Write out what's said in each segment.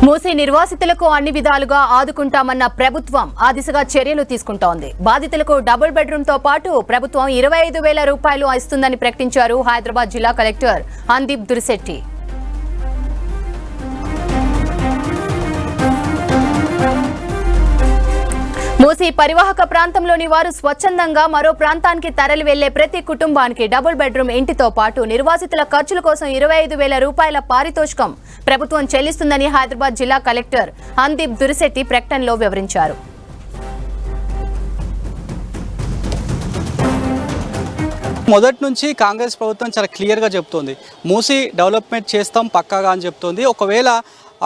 మూసీ నిర్వాసితులకు అన్ని విధాలుగా ఆదుకుంటామన్న ప్రభుత్వం ఆ దిశగా చర్యలు తీసుకుంటోంది. బాధితులకు డబుల్ బెడ్రూమ్ తో పాటు ప్రభుత్వం 25,000 రూపాయలు ఇస్తుందని ప్రకటించారు హైదరాబాద్ జిల్లా కలెక్టర్ అందీప్ దురిశెట్టి. మూసీ పరివాహక ప్రాంతంలోని వారు స్వచ్ఛందంగా మరో ప్రాంతానికి తరలి వెళ్లే ప్రతి కుటుంబానికి డబుల్ బెడ్రూమ్ ఇంటితో పాటు నిర్వాసితుల ఖర్చుల కోసం 25,000 రూపాయల పారితోషికం ప్రభుత్వం చెల్లిస్తుందని హైదరాబాద్ జిల్లా కలెక్టర్ అందీప్ దురిశెట్టి ప్రకటనలో వివరించారు. మొదటి నుంచి కాంగ్రెస్ ప్రభుత్వం చాలా క్లియర్గా చెప్తోంది, మూసీ డెవలప్మెంట్ చేస్తాం పక్కాగా అని చెప్తోంది. ఒకవేళ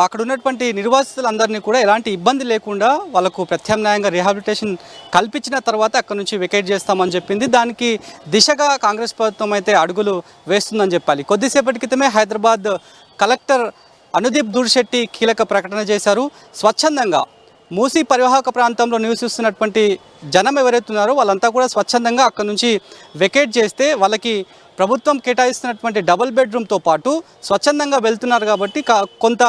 అక్కడ ఉన్నటువంటి నిర్వాసితులందరినీ కూడా ఎలాంటి ఇబ్బంది లేకుండా వాళ్ళకు ప్రత్యామ్నాయంగా రిహాబిలిటేషన్ కల్పించిన తర్వాత అక్కడ నుంచి వెకేట్ చేస్తామని చెప్పింది. దానికి దిశగా కాంగ్రెస్ ప్రభుత్వం అయితే అడుగులు వేస్తుందని చెప్పాలి. కొద్దిసేపటి క్రితమే హైదరాబాద్ కలెక్టర్ అనుదీప్ దురిశెట్టి కీలక ప్రకటన చేశారు. స్వచ్ఛందంగా మూసీ పరివాహక ప్రాంతంలో నివసిస్తున్నటువంటి జనం ఎవరైతే ఉన్నారో వాళ్ళంతా కూడా స్వచ్ఛందంగా అక్కడ నుంచి వెకేట్ చేస్తే వాళ్ళకి ప్రభుత్వం కేటాయిస్తున్నటువంటి డబుల్ బెడ్రూమ్తో పాటు స్వచ్ఛందంగా వెళ్తున్నారు కాబట్టి కొంత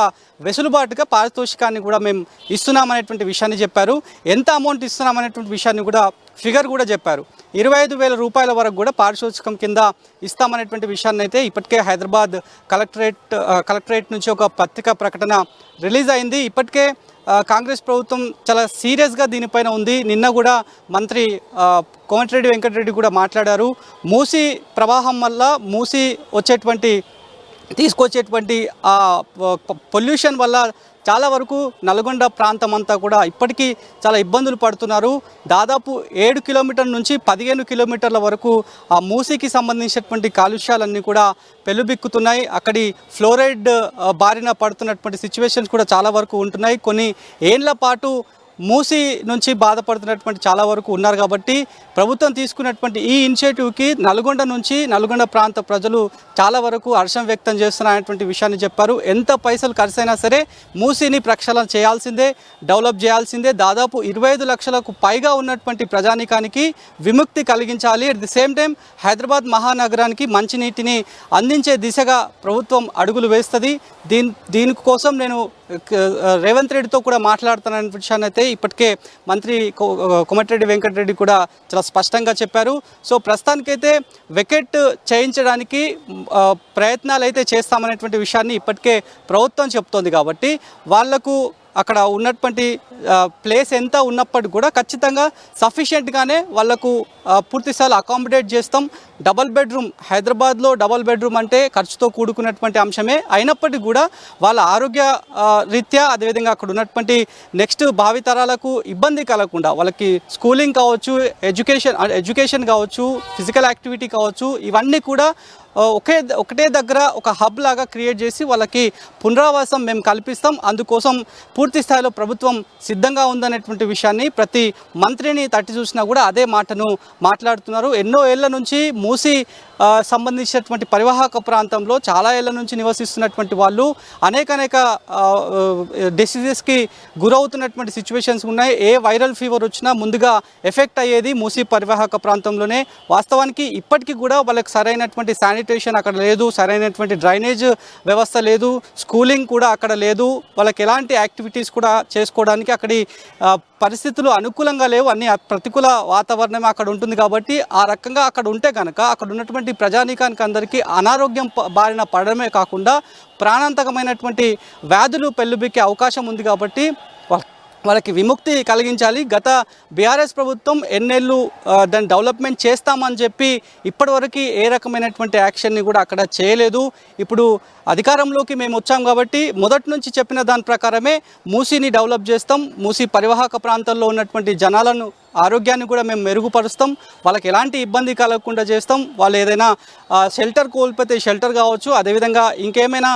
వెసులుబాటుగా పారితోషికాన్ని కూడా మేము ఇస్తున్నామనేటువంటి విషయాన్ని చెప్పారు. ఎంత అమౌంట్ ఇస్తున్నామనేటువంటి విషయాన్ని కూడా ఫిగర్ కూడా చెప్పారు. 25,000 రూపాయల వరకు కూడా పారితోషికం కింద ఇస్తామనేటువంటి విషయాన్ని అయితే ఇప్పటికే హైదరాబాద్ కలెక్టరేట్ నుంచి ఒక పత్రికా ప్రకటన రిలీజ్ అయింది. ఇప్పటికే కాంగ్రెస్ ప్రభుత్వం చాలా సీరియస్గా దీనిపైన ఉంది. నిన్న కూడా మంత్రి కోమటిరెడ్డి వెంకటరెడ్డి కూడా మాట్లాడారు. మూసీ ప్రవాహం వల్ల మూసీ తీసుకొచ్చేటువంటి పొల్యూషన్ వల్ల చాలా వరకు నల్గొండ ప్రాంతం అంతా కూడా ఇప్పటికీ చాలా ఇబ్బందులు పడుతున్నారు. దాదాపు 7 కిలోమీటర్ల నుంచి 15 కిలోమీటర్ల వరకు ఆ మూసీకి సంబంధించినటువంటి కాలుష్యాలన్నీ కూడా పెళ్ళుబిక్కుతున్నాయి. అక్కడి ఫ్లోరైడ్ బారిన పడుతున్నటువంటి సిచ్యువేషన్స్ కూడా చాలా వరకు ఉంటున్నాయి. కొన్ని ఏళ్ల పాటు మూసీ నుంచి బాధపడుతున్నటువంటి చాలా వరకు ఉన్నారు. కాబట్టి ప్రభుత్వం తీసుకున్నటువంటి ఈ ఇనిషియేటివ్కి నల్గొండ ప్రాంత ప్రజలు చాలా వరకు హర్షం వ్యక్తం చేస్తున్నారనేటువంటి విషయాన్ని చెప్పారు. ఎంత పైసలు ఖర్చైనా సరే మూసీని ప్రక్షాళన చేయాల్సిందే, డెవలప్ చేయాల్సిందే. దాదాపు 25 లక్షలకు పైగా ఉన్నటువంటి ప్రజానీకానికి విముక్తి కలిగించాలి. At the same time Hyderabad మహానగరానికి మంచినీటిని అందించే దిశగా ప్రభుత్వం అడుగులు వేస్తుంది. దీనికోసం నేను రేవంత్ రెడ్డితో కూడా మాట్లాడుతున్న విషయాన్ని అయితే ఇప్పటికే మంత్రి కోమటిరెడ్డి వెంకటరెడ్డి కూడా చాలా స్పష్టంగా చెప్పారు. సో ప్రస్తుతానికైతే వెకెట్ చేయించడానికి ప్రయత్నాలు అయితే చేస్తామనేటువంటి విషయాన్ని ఇప్పటికే ప్రభుత్వం చెప్తోంది. కాబట్టి వాళ్లకు అక్కడ ఉన్నటువంటి ప్లేస్ ఎంత ఉన్నప్పటికీ కూడా ఖచ్చితంగా సఫిషియెంట్గానే వాళ్లకు పూర్తిస్థాయిలో అకామిడేట్ చేస్తాం. డబల్ బెడ్రూమ్ హైదరాబాద్లో డబల్ బెడ్రూమ్ అంటే ఖర్చుతో కూడుకున్నటువంటి అంశమే అయినప్పటికీ కూడా వాళ్ళ ఆరోగ్య రీత్యా అదేవిధంగా అక్కడ ఉన్నటువంటి నెక్స్ట్ భావితరాలకు ఇబ్బంది కలగకుండా వాళ్ళకి స్కూలింగ్ కావచ్చు, ఎడ్యుకేషన్ కావచ్చు, ఫిజికల్ యాక్టివిటీ కావచ్చు, ఇవన్నీ కూడా ఒకటే దగ్గర ఒక హబ్ లాగా క్రియేట్ చేసి వాళ్ళకి పునరావాసం మేము కల్పిస్తాం. అందుకోసం పూర్తి స్థాయిలో ప్రభుత్వం సిద్ధంగా ఉందనేటువంటి విషయాన్ని ప్రతి మంత్రిని తట్టి చూసినా కూడా అదే మాటను మాట్లాడుతున్నారు. ఎన్నో ఏళ్ల నుంచి మూసీ సంబంధించినటువంటి పరివాహక ప్రాంతంలో చాలా ఏళ్ల నుంచి నివసిస్తున్నటువంటి వాళ్ళు అనేక డిసీజెస్కి గురవుతున్నటువంటి సిచ్యువేషన్స్ ఉన్నాయి. ఏ వైరల్ ఫీవర్ వచ్చినా ముందుగా ఎఫెక్ట్ అయ్యేది మూసీ పరివాహక ప్రాంతంలోనే. వాస్తవానికి ఇప్పటికీ కూడా వాళ్ళకి సరైనటువంటి శానిటేషన్ అక్కడ లేదు, సరైనటువంటి డ్రైనేజ్ వ్యవస్థ లేదు, స్కూలింగ్ కూడా అక్కడ లేదు, వాళ్ళకి ఎలాంటి యాక్టివిటీస్ కూడా చేసుకోవడానికి అక్కడి పరిస్థితులు అనుకూలంగా లేవు. అన్ని ప్రతికూల వాతావరణం అక్కడ ఉంటుంది. కాబట్టి ఆ రకంగా అక్కడ ఉంటే కనుక అక్కడ ఉన్నటువంటి ప్రజానీకానికి అందరికీ అనారోగ్యం బారిన పడడమే కాకుండా ప్రాణాంతకమైనటువంటి వ్యాధులు పెళ్ళుబిక్కే అవకాశం ఉంది. కాబట్టి వాళ్ళకి విముక్తి కలిగించాలి. గత బీఆర్ఎస్ ప్రభుత్వం ఎన్నేళ్ళు దాన్ని డెవలప్మెంట్ చేస్తామని చెప్పి ఇప్పటివరకు ఏ రకమైనటువంటి యాక్షన్ని కూడా అక్కడ చేయలేదు. ఇప్పుడు అధికారంలోకి మేము వచ్చాం కాబట్టి మొదటి నుంచి చెప్పిన దాని ప్రకారమే మూసీని డెవలప్ చేస్తాం. మూసీ పరివాహక ప్రాంతాల్లో ఉన్నటువంటి జనాలను ఆరోగ్యాన్ని కూడా మేము మెరుగుపరుస్తాం. వాళ్ళకి ఎలాంటి ఇబ్బంది కలగకుండా చేస్తాం. వాళ్ళు ఏదైనా షెల్టర్ కోల్పోతే షెల్టర్ కావచ్చు, అదేవిధంగా ఇంకేమైనా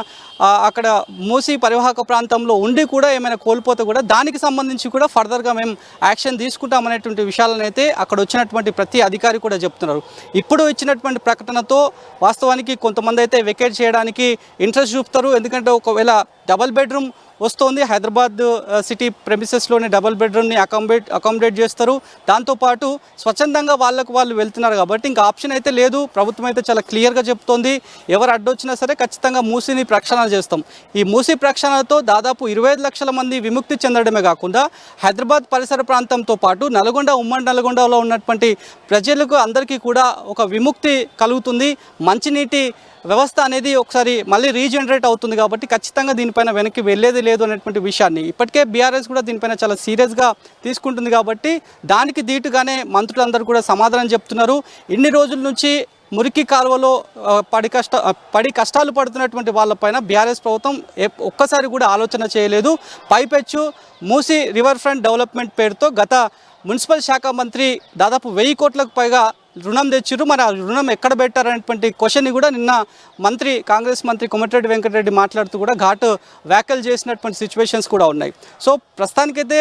అక్కడ మూసీ పరివాహక ప్రాంతంలో ఉండి కూడా ఏమైనా కోల్పోతే కూడా దానికి సంబంధించి కూడా ఫర్దర్గా మేము యాక్షన్ తీసుకుంటామనేటువంటి విషయాలను అయితే అక్కడ వచ్చినటువంటి ప్రతి అధికారి కూడా చెప్తున్నారు. ఇప్పుడు ఇచ్చినటువంటి ప్రకటనతో వాస్తవానికి కొంతమంది అయితే వెకేట్ చేయడానికి ఇంట్రెస్ట్ చూపుతారు. ఎందుకంటే ఒకవేళ డబల్ బెడ్రూమ్ వస్తుంది. హైదరాబాద్ సిటీ ప్రెమిసెస్లోని డబల్ బెడ్రూమ్ని అకామిడేట్ చేస్తారు. దాంతోపాటు స్వచ్ఛందంగా వాళ్ళు వెళ్తున్నారు కాబట్టి ఇంకా ఆప్షన్ అయితే లేదు. ప్రభుత్వం అయితే చాలా క్లియర్గా చెప్తోంది, ఎవరు అడ్డొచ్చినా సరే ఖచ్చితంగా మూసీని ప్రక్షాళన చేస్తాం. ఈ మూసీ ప్రక్షాళనతో దాదాపు 25 లక్షల మంది విముక్తి చెందడమే కాకుండా హైదరాబాద్ పరిసర ప్రాంతంతో పాటు నల్గొండ, ఉమ్మడి నల్గొండలో ఉన్నటువంటి ప్రజలకు అందరికీ కూడా ఒక విముక్తి కలుగుతుంది. మంచినీటి వ్యవస్థ అనేది ఒకసారి మళ్ళీ రీజనరేట్ అవుతుంది. కాబట్టి ఖచ్చితంగా దీనిపైన వెనక్కి వెళ్ళేది లేదు అనేటువంటి విషయాన్ని ఇప్పటికే బీఆర్ఎస్ కూడా దీనిపైన చాలా సీరియస్గా తీసుకుంటుంది. కాబట్టి దానికి దీటుగానే మంత్రులందరూ కూడా సమాధానం చెప్తున్నారు. ఇన్ని రోజుల నుంచి మురికి కాలువలో పడి కష్టాలు పడుతున్నటువంటి వాళ్ళపైన బీఆర్ఎస్ ప్రభుత్వం ఒక్కసారి కూడా ఆలోచన చేయలేదు. పైపెచ్చు మూసీ రివర్ ఫ్రంట్ డెవలప్మెంట్ పేరుతో గత మున్సిపల్ శాఖ మంత్రి దాదాపు 1000 కోట్లకు పైగా రుణం తెచ్చిర్రు. మరి ఆ రుణం ఎక్కడ పెట్టారనేటువంటి క్వశ్చన్ని కూడా నిన్న కాంగ్రెస్ మంత్రి కోమటిరెడ్డి వెంకటరెడ్డి మాట్లాడుతూ కూడా ఘాటు వ్యాఖ్యలు చేసినటువంటి సిచ్యువేషన్స్ కూడా ఉన్నాయి. సో ప్రస్తుతానికైతే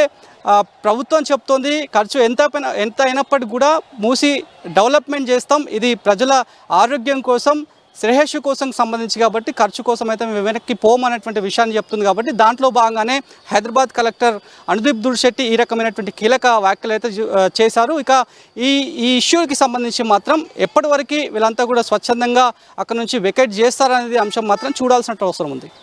ప్రభుత్వం చెప్తోంది ఖర్చు ఎంత అయినప్పటికీ కూడా మూసి డెవలప్మెంట్ చేస్తాం, ఇది ప్రజల ఆరోగ్యం కోసం, శ్రేయస్సు కోసం సంబంధించి కాబట్టి ఖర్చు కోసం అయితే మేము వెనక్కి పోమనేటువంటి విషయాన్ని చెప్తుంది. కాబట్టి దాంట్లో భాగంగానే హైదరాబాద్ కలెక్టర్ అనుదీప్ దుర్శెట్టి ఈ రకమైనటువంటి కీలక వ్యాఖ్యలు అయితే చేశారు. ఇక ఈ ఇష్యూకి సంబంధించి మాత్రం ఎప్పటి వరకు వీళ్ళంతా కూడా స్వచ్ఛందంగా అక్కడ నుంచి వెకేట్ చేస్తారనేది అంశం మాత్రం చూడాల్సిన అవసరం ఉంది.